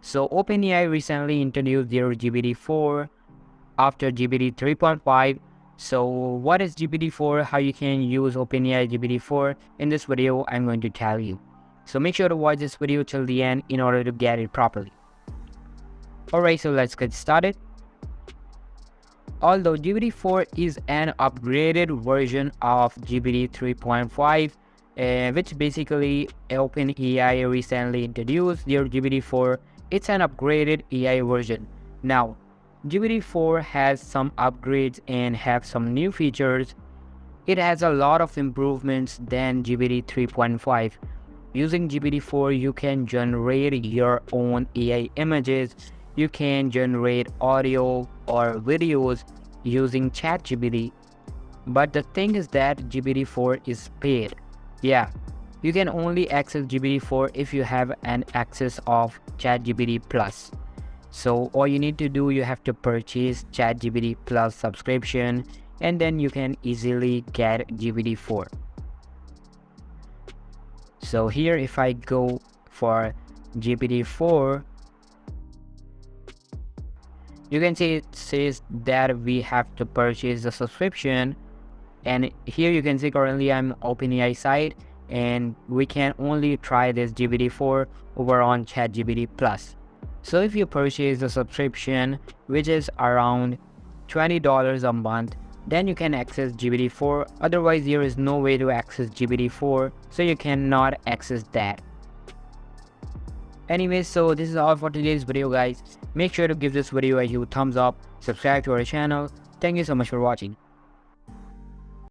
So OpenAI recently introduced their GPT-4 after GPT 3.5. So what is GPT-4, how you can use OpenAI GPT-4? In this video, I'm going to tell you. So make sure to watch this video till the end in order to get it properly. Alright, so let's get started. Although GPT-4 is an upgraded version of GPT 3.5, which basically OpenAI recently introduced their GPT-4. It's an upgraded AI version. Now, GPT-4 has some upgrades and have some new features. It has a lot of improvements than GPT 3.5. Using GPT-4, you can generate your own AI images. You can generate audio or videos using CHAT GPT. But the thing is that GPT-4 is paid. Yeah, you can only access GPT-4 if you have an access of CHAT GPT Plus. So all you need to do, you have to purchase CHAT GPT Plus subscription, and then you can easily get GPT-4. So here, if I go for GPT-4, you can see it says that we have to purchase the subscription. And here you can see currently I'm OpenAI site, and we can only try this GPT-4 over on ChatGPT Plus. So if you purchase the subscription, which is around $20 a month, then you can access GPT-4. Otherwise, there is no way to access GPT-4, so you cannot access that. Anyways, so this is all for today's video, guys. Make sure to give this video a huge thumbs up, subscribe to our channel. Thank you so much for watching.